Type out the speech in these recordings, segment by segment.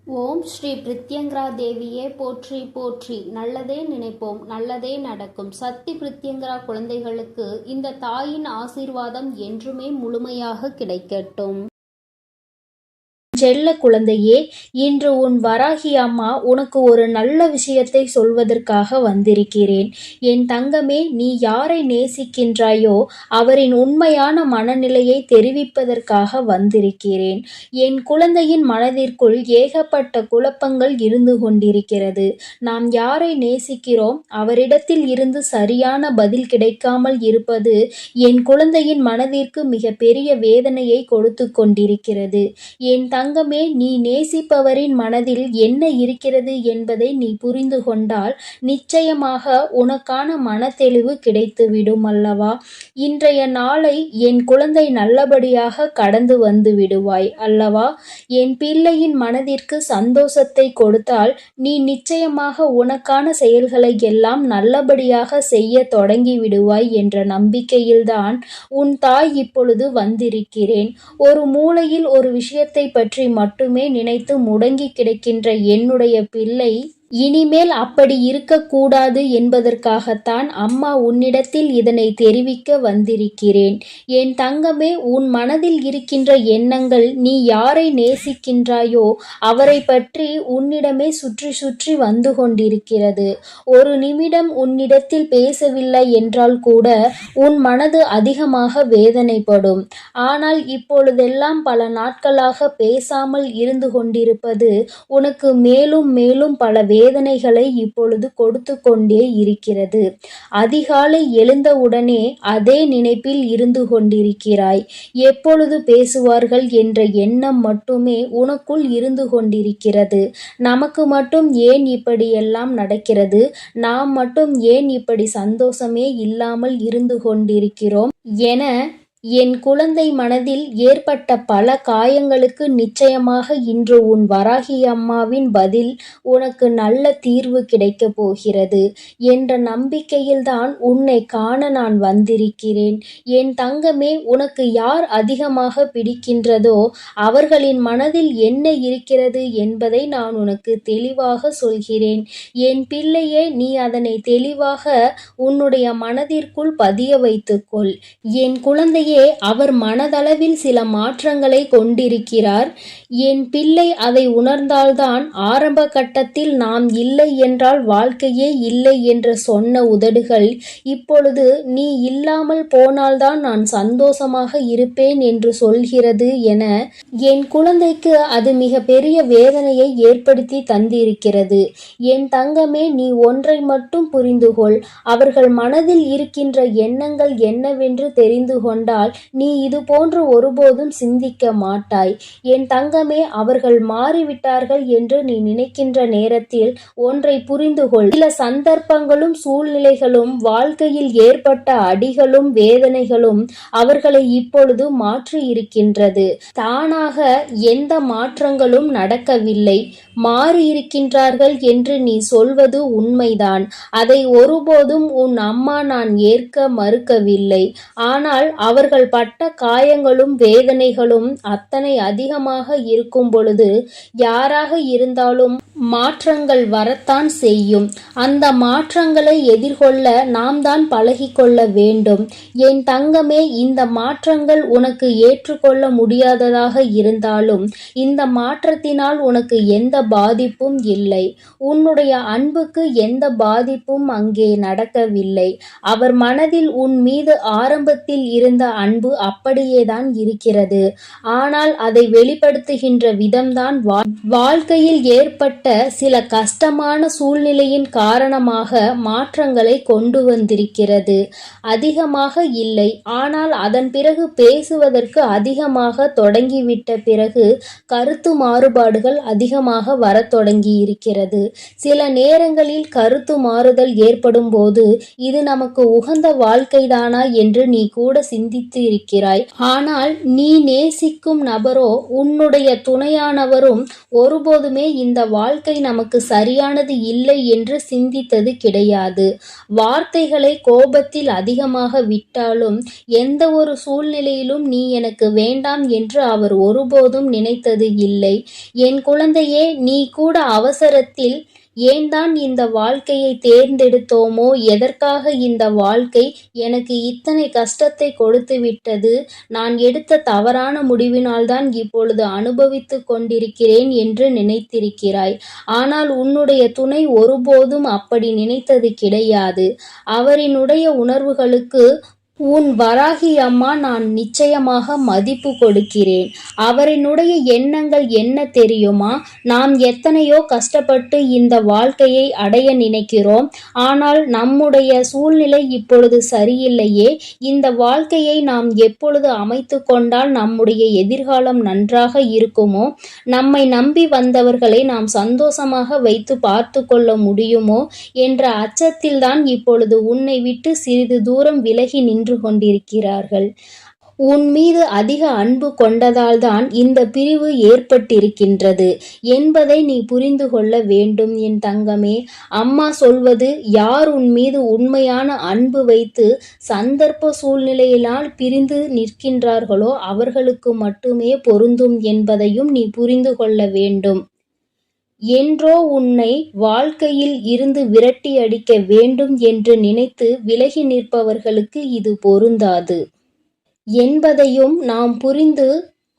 ஓம் ஸ்ரீ பிரித்யங்கரா தேவியே போற்றி போற்றி. நல்லதே நினைப்போம், நல்லதே நடக்கும். சக்தி பிரித்யங்கரா குழந்தைகளுக்கு இந்த தாயின் ஆசீர்வாதம் என்றுமே முழுமையாக கிடைக்கட்டும். செல்ல குழந்தையே, இன்று உன் வராகி அம்மா உனக்கு ஒரு நல்ல விஷயத்தை சொல்வதற்காக வந்திருக்கிறேன். என் தங்கமே, நீ யாரை நேசிக்கின்றாயோ அவரின் உண்மையான மனநிலையை தெரிவிப்பதற்காக வந்திருக்கிறேன். என் குழந்தையின் மனதிற்குள் ஏகப்பட்ட குழப்பங்கள் இருந்து கொண்டிருக்கிறது. நாம் யாரை நேசிக்கிறோம், அவரிடத்தில் இருந்து சரியான பதில் கிடைக்காமல் இருப்பது என் குழந்தையின் மனதிற்கு மிக பெரிய வேதனையை கொடுத்து கொண்டிருக்கிறது. என் தங்கமே, நீ நேசிப்பவரின் மனதில் என்ன இருக்கிறது என்பதை நீ புரிந்து கொண்டால் நிச்சயமாக உனக்கான மனத்தெளிவு கிடைத்துவிடும் அல்லவா? இன்றைய நாளை என் குழந்தை நல்லபடியாக கடந்து வந்து விடுவாய் அல்லவா? என் பிள்ளையின் மனதிற்கு சந்தோஷத்தை கொடுத்தால் நீ நிச்சயமாக உனக்கான செயல்களை எல்லாம் நல்லபடியாக செய்ய தொடங்கி விடுவாய் என்ற நம்பிக்கையில்தான் உன் தாய் இப்பொழுது வந்திருக்கிறேன். ஒரு மூலையில் ஒரு விஷயத்தை பற்றி மட்டுமே நினைத்து முடங்கி கிடக்கின்ற என்னுடைய பிள்ளை இனிமேல் அப்படி இருக்கக்கூடாது என்பதற்காகத்தான் அம்மா உன்னிடத்தில் இதனை தெரிவிக்க வந்திருக்கிறேன். என் தங்கமே, உன் மனதில் இருக்கின்ற எண்ணங்கள் நீ யாரை நேசிக்கின்றாயோ அவரை பற்றி உன்னிடமே சுற்றி சுற்றி வந்து கொண்டிருக்கிறது. ஒரு நிமிடம் உன்னிடத்தில் பேசவில்லை என்றால் கூட உன் மனது அதிகமாக வேதனைப்படும். ஆனால் இப்பொழுதெல்லாம் பல நாட்களாக பேசாமல் இருந்து கொண்டிருப்பது உனக்கு மேலும் மேலும் பல வேதனைகளை இப்பொழுது கொடுத்து கொண்டே இருக்கிறது. அதிகாலை எழுந்தவுடனே அதே நினைப்பில் இருந்து கொண்டிருக்கிறாய். எப்பொழுது பேசுவார்கள் என்ற எண்ணம் மட்டுமே உனக்குள் இருந்து கொண்டிருக்கிறது. நமக்கு மட்டும் ஏன் இப்படியெல்லாம் நடக்கிறது? நாம் மட்டும் ஏன் இப்படி சந்தோஷமே இல்லாமல் இருந்து கொண்டிருக்கிறோம் என என் குழந்தை மனதில் ஏற்பட்ட பல காயங்களுக்கு நிச்சயமாக இன்று உன் வராகி அம்மாவின் பதில் உனக்கு நல்ல தீர்வு கிடைக்கப் போகிறது என்ற நம்பிக்கையில்தான் உன்னை காண நான் வந்திருக்கிறேன். என் தங்கமே, உனக்கு யார் அதிகமாக பிடிக்கின்றதோ அவர்களின் மனதில் என்ன இருக்கிறது என்பதை நான் உனக்கு தெளிவாக சொல்கிறேன். என் பிள்ளையே, நீ அதனை தெளிவாக உன்னுடைய மனதிற்குள் பதிய வைத்துக்கொள். என் குழந்தை அவர் மனதளவில் சில மாற்றங்களை கொண்டிருக்கிறார். என் பிள்ளை அதை உணர்ந்தால்தான் ஆரம்ப கட்டத்தில் நாம் இல்லை என்றால் வாழ்க்கையே இல்லை என்று சொன்ன உதடுகள் இப்பொழுது நீ இல்லாமல் போனால்தான் நான் சந்தோஷமாக இருப்பேன் என்று சொல்கிறது என என் குழந்தைக்கு அது மிக பெரிய வேதனையை ஏற்படுத்தி தந்திருக்கிறது. என் தங்கமே, நீ ஒன்றை மட்டும் புரிந்துகொள். அவர்கள் மனதில் இருக்கின்ற எண்ணங்கள் என்னவென்று தெரிந்து கொண்டால் நீ இது போன்று ஒருபோதும் சிந்திக்க மாட்டாய். என் தங்கமே, அவர்கள் மாறிவிட்டார்கள் என்று நீ நினைக்கின்ற நேரத்தில் ஒன்றை புரிந்துகொள். சில சந்தர்ப்பங்களும் சூழ்நிலைகளும் வாழ்க்கையில் ஏற்பட்ட அடிகளும் வேதனைகளும் அவர்களை இப்பொழுது மாற்றி இருக்கின்றது. தானாக எந்த மாற்றங்களும் நடக்கவில்லை. மாறியிருக்கின்றார்கள் என்று நீ சொல்வது உண்மைதான். அதை ஒருபோதும் உன் அம்மா நான் ஏற்க மறுக்கவில்லை. ஆனால் அவர்கள் பட்ட காயங்களும் வேதனைகளும் அத்தனை அதிகமாக இருக்கும் பொழுது யாராக இருந்தாலும் மாற்றங்கள் வரத்தான் செய்யும். அந்த மாற்றங்களை எதிர்கொள்ள நாம் தான் பழகிக்கொள்ள வேண்டும். என் தங்கமே, இந்த மாற்றங்கள் உனக்கு ஏற்றுக்கொள்ள முடியாததாக இருந்தாலும் இந்த மாற்றத்தினால் உனக்கு எந்த பாதிப்பும் இல்லை. உன்னுடைய அன்புக்கு எந்த பாதிப்பும் அங்கே நடக்கவில்லை. அவர் மனதில் உன் மீது ஆரம்பத்தில் இருந்த அன்பு அப்படியேதான் இருக்கிறது. ஆனால் அதை வெளிப்படுத்துகின்ற விதம்தான் வாழ்க்கையில் ஏற்பட்ட சில கஷ்டமான சூழ்நிலையின் காரணமாக மாற்றங்களை கொண்டு வந்திருக்கிறது. அதிகமாக இல்லை, ஆனால் அதன் பிறகு பேசுவதற்கு அதிகமாக தொடங்கிவிட்ட பிறகு கருத்து மாறுபாடுகள் அதிகமாக வரத் தொடங்கி இருக்கிறது. சில நேரங்களில் கருத்து மாறுதல் ஏற்படும் போது இது நமக்கு உகந்த வாழ்க்கைதானா என்று நீ கூட சிந்தித்து தவித்து இருக்கிறாய். ஆனால் நீ நேசிக்கும் நபரோ உன்னுடைய துணையானவரும் ஒருபோதுமே இந்த வாழ்க்கை நமக்கு சரியானது இல்லை என்று சிந்தித்தது கிடையாது. வார்த்தைகளை கோபத்தில் அதிகமாக விட்டாலும் எந்த ஒரு சூழ்நிலையிலும் நீ எனக்கு வேண்டாம் என்று அவர் ஒருபோதும் நினைத்தது இல்லை. என் குழந்தையே, நீ கூட அவசரத்தில் ஏன்தான் இந்த வாழ்க்கையை தேர்ந்தெடுத்தோமோ, எதற்காக இந்த வாழ்க்கை எனக்கு இத்தனை கஷ்டத்தை கொடுத்து விட்டது, நான் எடுத்த தவறான முடிவினால்தான் இப்பொழுது அனுபவித்து கொண்டிருக்கிறேன் என்று நினைத்திருக்கிறாய். ஆனால் உன்னுடைய துணை ஒருபோதும் அப்படி நினைத்தது கிடையாது. அவரினுடைய உணர்வுகளுக்கு உன் வராகி அம்மா நான் நிச்சயமாக மதிப்பு கொடுக்கிறேன். அவரினுடைய எண்ணங்கள் என்ன தெரியுமா? நாம் எத்தனையோ கஷ்டப்பட்டு இந்த வாழ்க்கையை அடைய நினைக்கிறோம். ஆனால் நம்முடைய சூழ்நிலை இப்பொழுது சரியில்லையே. இந்த வாழ்க்கையை நாம் எப்பொழுது அமைத்து கொண்டால் நம்முடைய எதிர்காலம் நன்றாக இருக்குமோ, நம்மை நம்பி வந்தவர்களை நாம் சந்தோஷமாக வைத்து பார்த்து கொள்ள முடியுமோ என்ற அச்சத்தில்தான் இப்பொழுது உன்னை விட்டு சிறிது தூரம் விலகி நின்று கொண்டிருக்கிறார்கள். உன் மீது அதிக அன்பு கொண்டதால்தான் இந்த பிரிவு ஏற்பட்டிருக்கின்றது என்பதை நீ புரிந்து கொள்ள வேண்டும் என் தங்கமே. அம்மா சொல்வது, யார் உன் மீது உண்மையான அன்பு வைத்து சந்தர்ப்ப சூழ்நிலையினால் பிரிந்து நிற்கின்றார்களோ அவர்களுக்கு மட்டுமே பொருந்தும் என்பதையும் நீ புரிந்து கொள்ள வேண்டும். என்றோ உன்னை வாழ்க்கையில் இருந்து விரட்டி அடிக்க வேண்டும் என்று நினைத்து விலகி நிற்பவர்களுக்கு இது பொருந்தாது என்பதையும் நாம் புரிந்து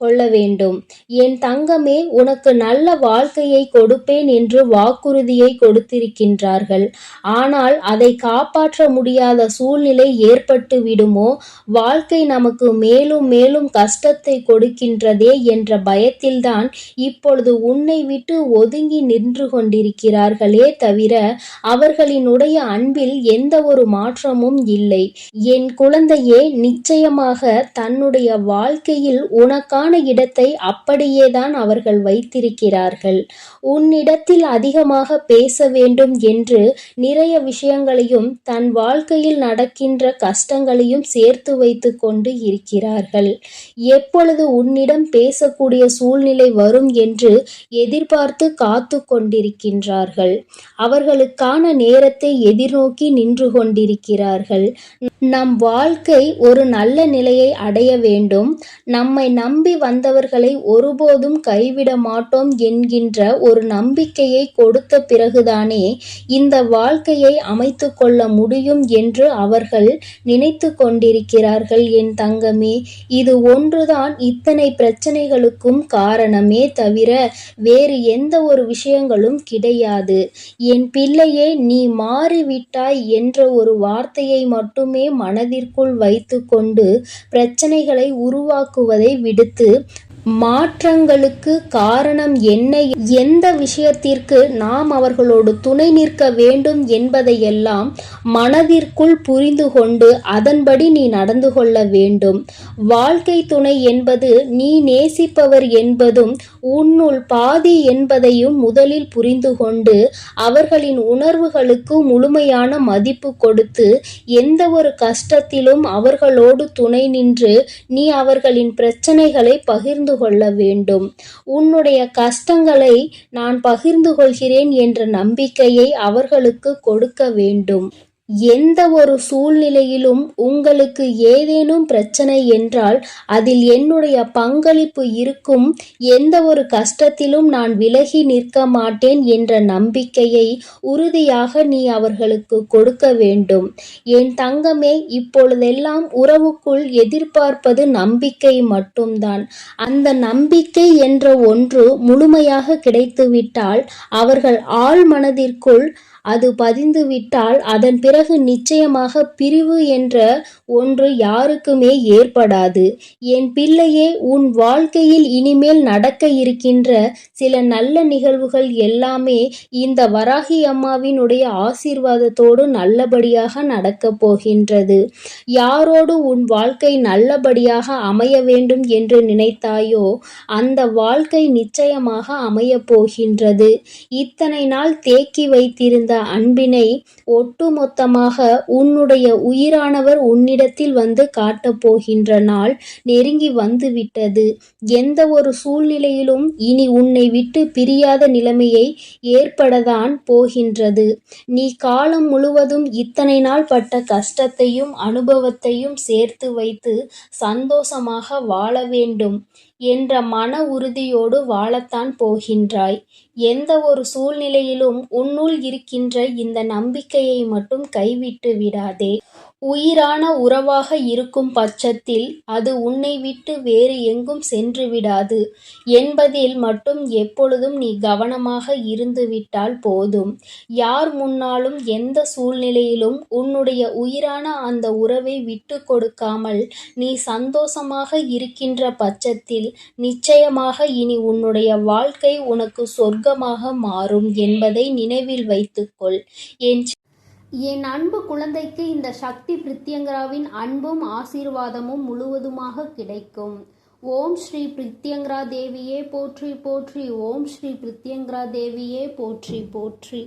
கொள்ள வேண்டும். என் தங்கமே, உனக்கு நல்ல வாழ்க்கையை கொடுப்பேன் என்று வாக்குறுதியை கொடுத்திருக்கின்றார்கள். ஆனால் அதை காப்பாற்ற முடியாத சூழ்நிலை ஏற்பட்டு விடுமோ, வாழ்க்கை நமக்கு மேலும் மேலும் கஷ்டத்தை கொடுக்கின்றதே என்ற பயத்தில்தான் இப்பொழுது உன்னை விட்டு ஒதுங்கி நின்று கொண்டிருக்கிறார்களே தவிர அவர்களினுடைய அன்பில் எந்த ஒரு மாற்றமும் இல்லை. என் குழந்தையே, நிச்சயமாக தன்னுடைய வாழ்க்கையில் உனக்கான இடத்தை அப்படியேதான் அவர்கள் வைத்திருக்கிறார்கள். உன்னிடத்தில் அதிகமாக பேச வேண்டும் என்று நிறைய விஷயங்களையும் தன் வாழ்க்கையில் நடக்கின்ற கஷ்டங்களையும் சேர்த்து வைத்து கொண்டு இருக்கிறார்கள். எப்பொழுது உன்னிடம் பேசக்கூடிய சூழ்நிலை வரும் என்று எதிர்பார்த்து காத்து கொண்டிருக்கின்றார்கள். அவர்களுக்கான நேரத்தை எதிர்நோக்கி நின்று கொண்டிருக்கிறார்கள். நம் வாழ்க்கை ஒரு நல்ல நிலையை அடைய வேண்டும், நம்மை நம்பி வந்தவர்களை ஒருபோதும் கைவிட மாட்டோம் என்கின்ற ஒரு நம்பிக்கையை கொடுத்த பிறகுதானே இந்த வாழ்க்கையை அமைத்து கொள்ள முடியும் என்று அவர்கள் நினைத்து கொண்டிருக்கிறார்கள் என் தங்கமே. இது ஒன்றுதான் இத்தனை பிரச்சனைகளுக்கும் காரணமே தவிர வேறு எந்த ஒரு விஷயங்களும் கிடையாது. என் பிள்ளையே, நீ மாறிவிட்டாய் என்ற ஒரு வார்த்தையை மட்டுமே மனதிற்குள் வைத்து கொண்டு பிரச்சனைகளை உருவாக்குவதை விடுத்து மாற்றங்களுக்கு காரணம் என்ன, எந்த விஷயத்திற்கு நாம் அவர்களோடு துணை நிற்க வேண்டும் என்பதையெல்லாம் மனதிற்குள் புரிந்து கொண்டு அதன்படி நீ நடந்து கொள்ள வேண்டும். வாழ்க்கை துணை என்பது நீ நேசிப்பவர் என்பதும் உன்னுள் பாதி என்பதையும் முதலில் புரிந்து கொண்டு அவர்களின் உணர்வுகளுக்கு முழுமையான மதிப்பு கொடுத்து எந்த ஒரு கஷ்டத்திலும் அவர்களோடு துணை நின்று நீ அவர்களின் பிரச்சனைகளை பகிர்ந்து கொள்ள வேண்டும். உன்னுடைய கஷ்டங்களை நான் பகிர்ந்து கொள்கிறேன் என்ற நம்பிக்கையை அவர்களுக்கு கொடுக்க வேண்டும். எந்த ஒரு சூழ்நிலையிலும் உங்களுக்கு ஏதேனும் பிரச்சனை என்றால் அதில் என்னுடைய பங்களிப்பு இருக்கும், எந்த ஒரு கஷ்டத்திலும் நான் விலகி நிற்க மாட்டேன் என்ற நம்பிக்கையை உறுதியாக நீ அவர்களுக்கு கொடுக்க வேண்டும். என் தங்கமே, இப்பொழுதெல்லாம் உறவுக்குள் எதிர்பார்ப்பது நம்பிக்கை மட்டும்தான். அந்த நம்பிக்கை என்ற ஒன்று முழுமையாக கிடைத்துவிட்டால் அவர்கள் ஆழ் மனதிற்குள் அது பதிந்துவிட்டால் அதன் பிறகு நிச்சயமாக பிரிவு என்ற ஒன்று யாருக்குமே ஏற்படாது. என் பிள்ளையே, உன் வாழ்க்கையில் இனிமேல் நடக்க இருக்கின்ற சில நல்ல நிகழ்வுகள் எல்லாமே இந்த வராகி அம்மாவினுடைய ஆசீர்வாதத்தோடு நல்லபடியாக நடக்கப் போகின்றது. யாரோடு உன் வாழ்க்கை நல்லபடியாக அமைய வேண்டும் என்று நினைத்தாயோ அந்த வாழ்க்கை நிச்சயமாக அமையப் போகின்றது. இத்தனை நாள் தேக்கி வைத்திருந்த அந்த அன்பினை ஒட்டுமொத்தமாக உன்னுடைய உயிரானவர் உன்னிடத்தில் வந்து காட்டப் போகின்ற நாள் நெருங்கி வந்துவிட்டது. எந்த ஒரு சூழ்நிலையிலும் இனி உன்னை விட்டு பிரியாத நிலைமையை ஏற்படத்தான் போகின்றது. நீ காலம் முழுவதும் இத்தனை நாள் பட்ட கஷ்டத்தையும் அனுபவத்தையும் சேர்த்து வைத்து சந்தோஷமாக வாழ வேண்டும் என்ற மன உறுதியோடு வாழத்தான் போகின்றாய். எந்த ஒரு சூழ்நிலையிலும் உன்னுள் இருக்கின்ற இந்த நம்பிக்கையை மட்டும் கைவிட்டு விடாதே. உயிரான உறவாக இருக்கும் பட்சத்தில் அது உன்னை விட்டு வேறு எங்கும் சென்று விடாது என்பதில் மட்டும் எப்பொழுதும் நீ கவனமாக இருந்துவிட்டால் போதும். யார் முன்னாலும் எந்த சூழ்நிலையிலும் உன்னுடைய உயிரான அந்த உறவை விட்டு கொடுக்காமல் நீ சந்தோஷமாக இருக்கின்ற பட்சத்தில் நிச்சயமாக இனி உன்னுடைய வாழ்க்கை உனக்கு சொர்க்கமாக மாறும் என்பதை நினைவில் வைத்துக்கொள். என் அன்பு குழந்தைக்கு இந்த சக்தி பிரித்யங்கராவின் அன்பும் ஆசீர்வாதமும் முழுவதுமாக கிடைக்கும். ஓம் ஸ்ரீ பிரித்யங்கரா தேவியே போற்றி போற்றி. ஓம் ஸ்ரீ பிரித்யங்கரா தேவியே போற்றி போற்றி.